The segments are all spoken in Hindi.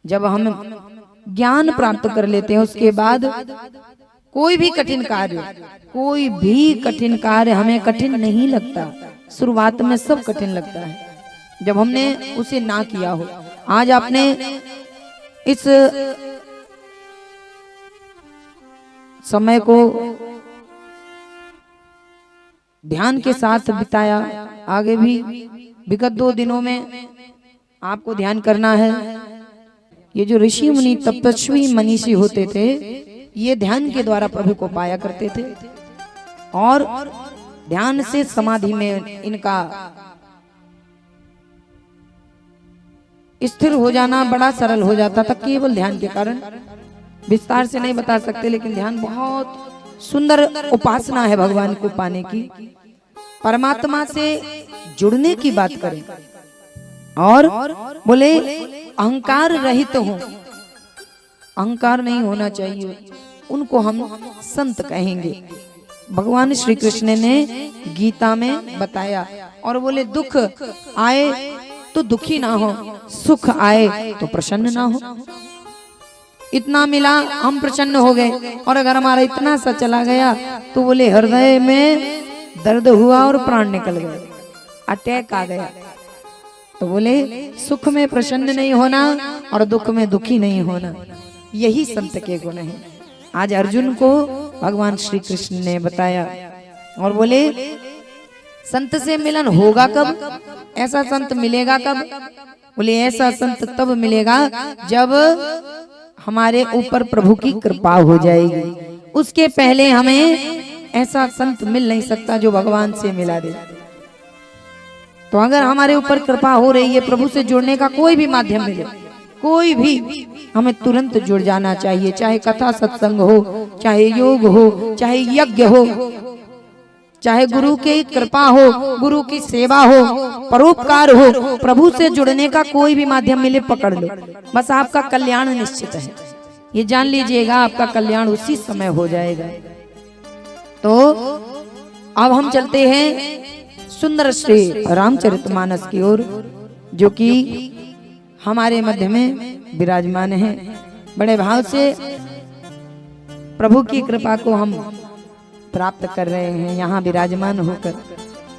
जब हम ज्ञान प्राप्त कर लेते हैं उसके बाद कोई भी कठिन कार्य हमें कठिन नहीं लगता। शुरुआत में सब कठिन लगता है जब हमने उसे ना किया हो। आज आपने इस समय को ध्यान के साथ बिताया, आगे भी विगत 2 दिनों में आपको ध्यान करना है। ये जो ऋषि मुनि तपस्वी मनीषी होते थे, ये ध्यान के द्वारा प्रभु को पाया करते थे और ध्यान से समाधि में इनका स्थिर हो जाना बड़ा सरल हो जाता था, केवल ध्यान के कारण। विस्तार से नहीं बता सकते, लेकिन ध्यान बहुत सुंदर उपासना है भगवान को पाने की। परमात्मा से जुड़ने की बात करें और बोले अहंकार रहित हो, अहंकार नहीं होना चाहिए, उनको हम संत कहेंगे। भगवान श्री कृष्ण ने गीता में बताया और बोले दुख आए तो दुखी ना हो, सुख आए तो प्रसन्न ना हो। इतना मिला हम प्रसन्न हो गए, और अगर हमारा इतना सा चला गया तो बोले हृदय में दर्द हुआ और प्राण निकल गए, अटैक आ गया। तो बोले सुख में प्रसन्न नहीं होना और दुख में दुखी नहीं होना, यही संत के गुण हैं। आज अर्जुन को भगवान श्री कृष्ण ने बताया और बोले संत से मिलन होगा कब, ऐसा संत मिलेगा कब? बोले ऐसा संत तब मिलेगा जब हमारे ऊपर प्रभु की कृपा हो जाएगी। उसके पहले हमें ऐसा संत मिल नहीं सकता जो भगवान से मिला दे। तो अगर हमारे ऊपर कृपा हो रही है, प्रभु से जुड़ने का कोई भी माध्यम मिले, कोई भी, हमें तुरंत जुड़ जाना चाहिए। चाहे कथा सत्संग हो, चाहे योग हो, चाहे यज्ञ हो, चाहे गुरु की कृपा हो, गुरु की सेवा हो, परोपकार हो, प्रभु से जुड़ने का कोई भी माध्यम मिले पकड़ लो, बस आपका कल्याण निश्चित है। ये जान लीजिएगा, आपका कल्याण उसी समय हो जाएगा। तो अब हम चलते हैं सुंदर श्री रामचरितमानस की ओर, जो कि हमारे मध्य में विराजमान है। बड़े भाव से प्रभु की कृपा को हम प्राप्त कर रहे हैं यहाँ विराजमान होकर।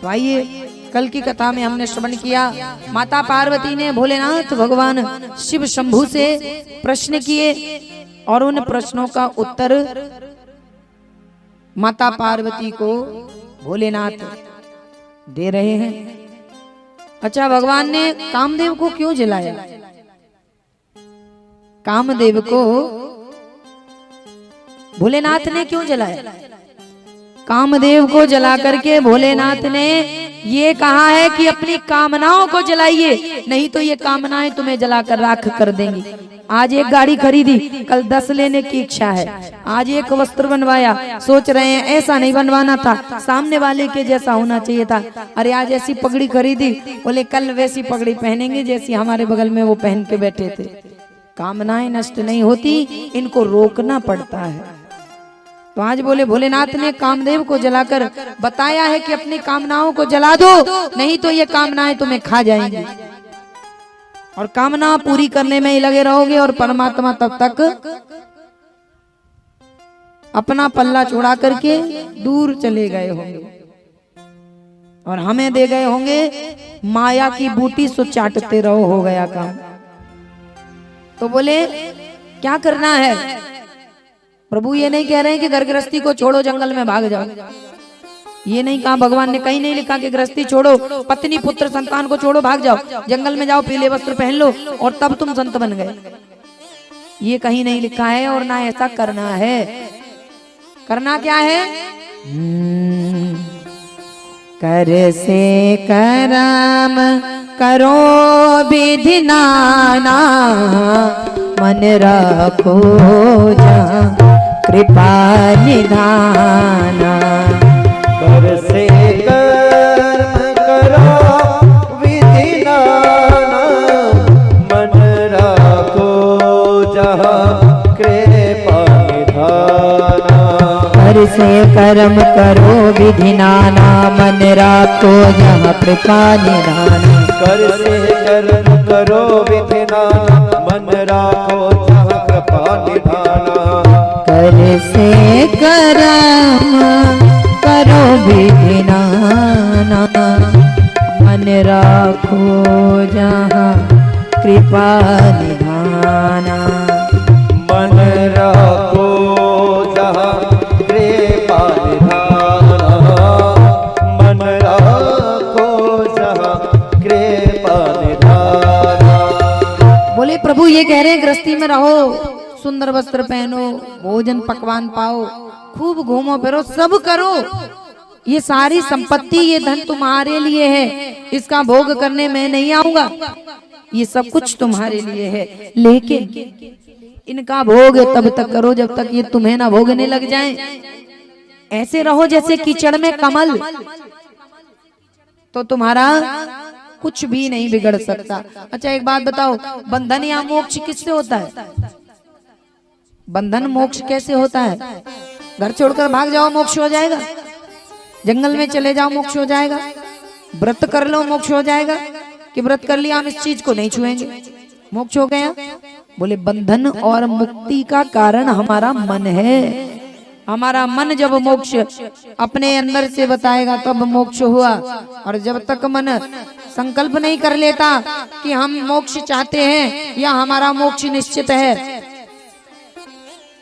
तो आइए, कल की कथा में हमने श्रवण किया, माता पार्वती ने भोलेनाथ भगवान शिव शंभु से प्रश्न किए और उन प्रश्नों का उत्तर माता पार्वती को भोलेनाथ दे रहे हैं। अच्छा, भगवान ने कामदेव को क्यों जलाया? कामदेव को भोलेनाथ ने क्यों जलाया? कामदेव को जला करके भोलेनाथ ने ये कहा है कि अपनी कामनाओं को जलाइए, नहीं तो ये कामनाएं तुम्हें जलाकर राख कर देंगी। आज एक गाड़ी खरीदी, कल 10 लेने की इच्छा है। आज एक वस्त्र बनवाया, सोच रहे हैं ऐसा नहीं बनवाना था, सामने वाले के जैसा होना चाहिए था। अरे आज ऐसी पगड़ी खरीदी, बोले कल वैसी पगड़ी पहनेंगे जैसी हमारे बगल में वो पहन के बैठे थे। कामनाएं नष्ट नहीं होती, इनको रोकना पड़ता है। तो आज बोले भोलेनाथ ने कामदेव को जलाकर बताया है कि अपनी कामनाओं को जला दो, नहीं तो ये कामनाएं तुम्हें खा जाएंगी। और कामना पूरी करने में ही लगे रहोगे और परमात्मा तब तक अपना पल्ला छुड़ा करके दूर चले गए होंगे और हमें दे गए होंगे माया की बूटी, सो चाटते रहो, हो गया काम। तो बोले क्या करना है? प्रभु ये नहीं कह रहे हैं कि घर गृहस्थी को छोड़ो जंगल में भाग जाओ, ये नहीं कहा भगवान ने, कहीं नहीं लिखा कि गृहस्थी छोड़ो, पत्नी पुत्र संतान को छोड़ो भाग जाओ, जंगल में जाओ, पीले वस्त्र पहन लो और तब तुम संत बन गए, ये कहीं नहीं लिखा है। और ना ऐसा करना है। करना क्या है? कर से करम करो विधि नाना, मन रखो जहाँ कृपा निधाना। कर से कर्म करो विधि नाना, मन रखो जहाँ कृपा निधाना। कर से कर्म करो विधि नाना, मन रखो जहाँ कृपा निधाना। कर से कर्म करो विधि नाना, मन राखो जहाँ कृपा निधाना। कर से करम करो विधिनाना, मन राखो जहाँ कृपा निधाना। मन राखो जहाँ कृपा निधाना, मन राखो जहाँ कृपा निधाना। बोले प्रभु ये कह रहे हैं गृहस्थी में रहो, सुंदर वस्त्र पहनो, भोजन पकवान पाओ, खूब घूमो फिरो, सब करो, ये सारी संपत्ति ये धन तुम्हारे लिए है, इसका भोग करने मैं नहीं आऊंगा, ये सब कुछ तुम्हारे लिए है, लेकिन इनका भोग तब तक करो जब तक ये तुम्हें ना भोगने लग जाएं। ऐसे रहो जैसे कीचड़ में कमल, तो तुम्हारा कुछ भी नहीं बिगड़ सकता। अच्छा एक बात बताओ, बंधन या मोक्ष किससे होता है? बंधन मोक्ष कैसे होता है? घर छोड़कर भाग जाओ मोक्ष हो जाएगा, जंगल में चले जाओ मोक्ष हो जाएगा, व्रत कर लो मोक्ष हो जाएगा, कि व्रत कर लिया हम इस चीज को नहीं छुएंगे मोक्ष हो गया? बोले बंधन और मुक्ति का कारण हमारा मन है। हमारा मन जब मोक्ष अपने अंदर से बताएगा तब मोक्ष हुआ, और जब तक मन संकल्प नहीं कर लेता कि हम मोक्ष चाहते हैं या हमारा मोक्ष निश्चित है,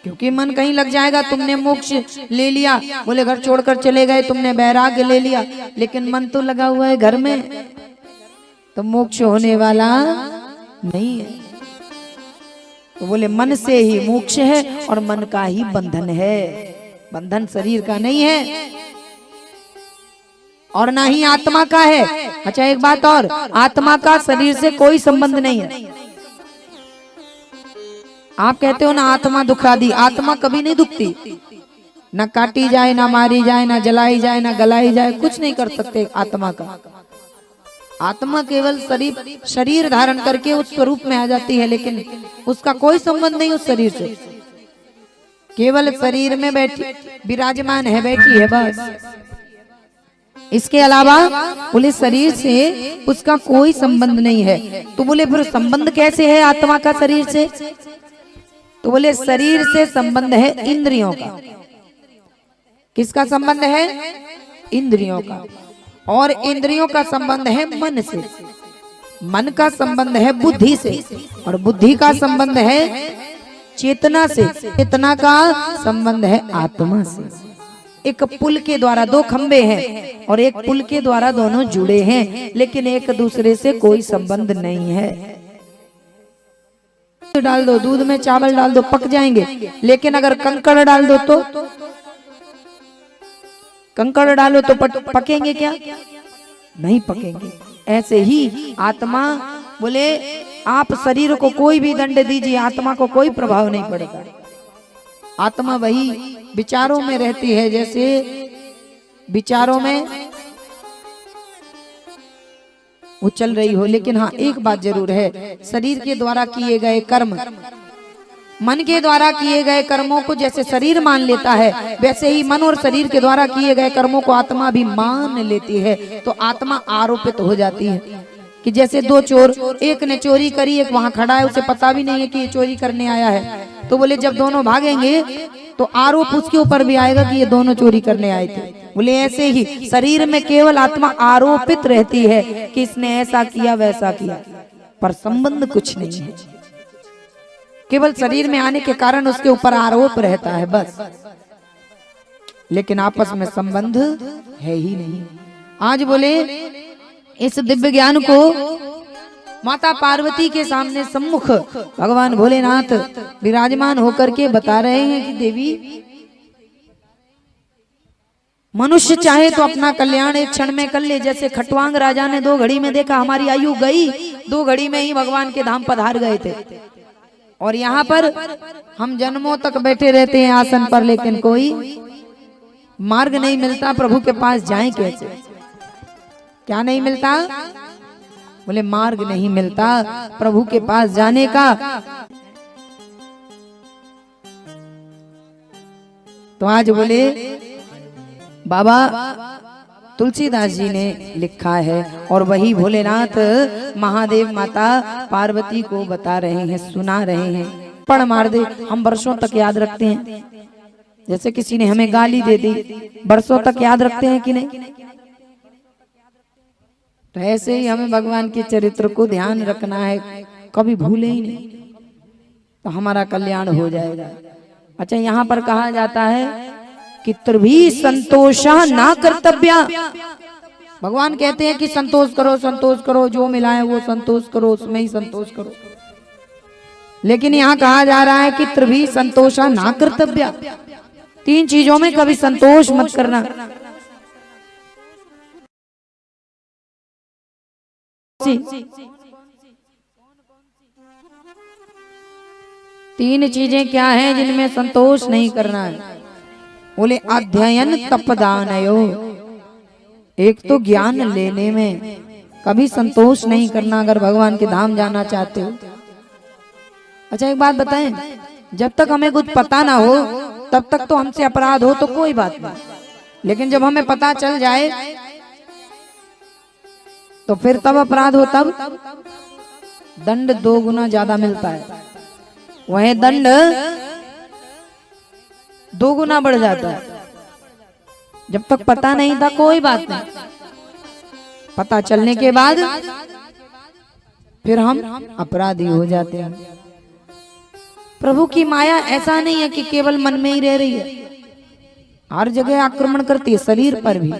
क्योंकि मन कहीं लग जाएगा। तुमने मोक्ष ले लिया, बोले घर छोड़कर चले गए, तुमने वैराग्य ले लिया, लेकिन मन तो लगा हुआ है घर में, तो मोक्ष होने वाला नहीं है। तो बोले मन से ही मोक्ष है और मन का ही बंधन है, बंधन शरीर का नहीं है और ना ही आत्मा का है। अच्छा एक बात और, आत्मा का शरीर से कोई संबंध नहीं है। आप कहते हो ना आत्मा दुखा दी, आत्मा कभी नहीं दुखती, ना काटी जाए, ना मारी जाए, ना जलाई जाए, ना गलाई जाए, कुछ नहीं कर सकते आत्मा का। आत्मा केवल शरीर धारण करके उस स्वरूप में आ जाती है, लेकिन उसका कोई संबंध नहीं उस शरीर से, केवल शरीर में बैठी विराजमान है, बैठी है बस। इसके अलावा बोले शरीर से उसका कोई संबंध नहीं है। तो बोले फिर संबंध कैसे है आत्मा का शरीर से? तो बोले शरीर से संबंध है इंद्रियों का। किसका संबंध है? इंद्रियों का। और इंद्रियों का संबंध है मन से, मन का संबंध है बुद्धि से, और बुद्धि का संबंध है चेतना से, चेतना का संबंध है आत्मा से। एक पुल के द्वारा दो खंबे हैं और एक पुल के द्वारा दोनों जुड़े हैं, लेकिन एक दूसरे से कोई संबंध नहीं है। डाल दो, दूध में चावल डाल दो, पक जाएंगे, लेकिन अगर कंकड़ डाल दो तो कंकड़ डालो तो पकेंगे क्या? नहीं पकेंगे। ऐसे ही आत्मा, बोले आप शरीर को कोई भी दंड दीजिए, आत्मा को कोई प्रभाव नहीं पड़ेगा। आत्मा वही विचारों में रहती है, जैसे विचारों में वो चल रही हो। लेकिन हाँ एक बात जरूर है, शरीर के द्वारा किए गए कर्म, मन के द्वारा किए गए कर्मों को जैसे शरीर मान लेता है, वैसे ही मन और शरीर के द्वारा किए गए कर्मों को आत्मा भी मान लेती है। तो आत्मा आरोपित हो जाती है कि जैसे दो चोर, एक ने चोरी करी, एक वहां खड़ा है, उसे पता भी नहीं है कि ये चोरी करने आया है। तो बोले जब दोनों भागेंगे तो आरोप उसके ऊपर भी आएगा कि ये दोनों चोरी करने आए थे। बोले ऐसे ही शरीर में केवल आत्मा आरोपित रहती है कि इसने ऐसा किया वैसा किया, पर संबंध कुछ नहीं है। केवल शरीर में आने के कारण उसके ऊपर आरोप रहता है बस, लेकिन आपस में संबंध है ही नहीं। आज बोले इस दिव्य ज्ञान को माता पार्वती के सामने सम्मुख भगवान भोलेनाथ विराजमान होकर के बता रहे हैं कि देवी, मनुष्य चाहे तो अपना कल्याण एक क्षण में कर ले। जैसे खटवांग राजा ने 2 घड़ी में देखा हमारी आयु गई, 2 घड़ी में ही भगवान के धाम पधार गए थे। और यहाँ पर हम जन्मों तक बैठे रहते हैं आसन पर, लेकिन कोई मार्ग नहीं मिलता प्रभु के पास जाएं कैसे? क्या नहीं मिलता? बोले मार्ग नहीं मिलता प्रभु के पास जाने का। तो आज बोले बाबा तुलसीदास जी ने लिखा है और वही भोलेनाथ महादेव माता पार्वती को बता रहे हैं, सुना रहे हैं। पढ़ मार दे हम वर्षों तक याद रखते हैं, जैसे किसी ने हमें गाली दे दी वर्षों तक याद रखते हैं कि नहीं। तो ऐसे ही हमें भगवान के चरित्र को ध्यान रखना है, कभी भूले ही नहीं, तो हमारा कल्याण हो जाएगा। अच्छा, यहाँ पर कहा जाता है कि त्रिभी संतोषा ना कर्तव्या। भगवान कहते हैं कि संतोष करो, संतोष करो, जो मिला है वो संतोष करो, उसमें ही संतोष करो। लेकिन यहाँ कहा जा रहा है कि त्रिभी संतोषा ना कर्तव्या, 3 चीजों में कभी संतोष मत करना। तीन चीजें क्या हैं जिनमें संतोष नहीं करना है? बोले अध्ययन तपदानयो, एक तो ज्ञान लेने में कभी संतोष नहीं करना अगर भगवान के धाम जाना चाहते हो। अच्छा एक बात बताएं, जब तक हमें कुछ पता ना हो तब तक तो हमसे अपराध हो तो कोई बात नहीं, लेकिन जब हमें पता चल जाए तो फिर तब अपराध हो, तब दंड 2 गुना ज्यादा मिलता है, वह दंड 2 गुना बढ़ जाता है। जब तक पता नहीं था कोई बात नहीं, पता चलने के बाद फिर हम अपराधी हो जाते हैं। प्रभु की माया ऐसा नहीं है कि केवल मन में ही रह रही है, हर जगह आक्रमण करती है, शरीर पर भी।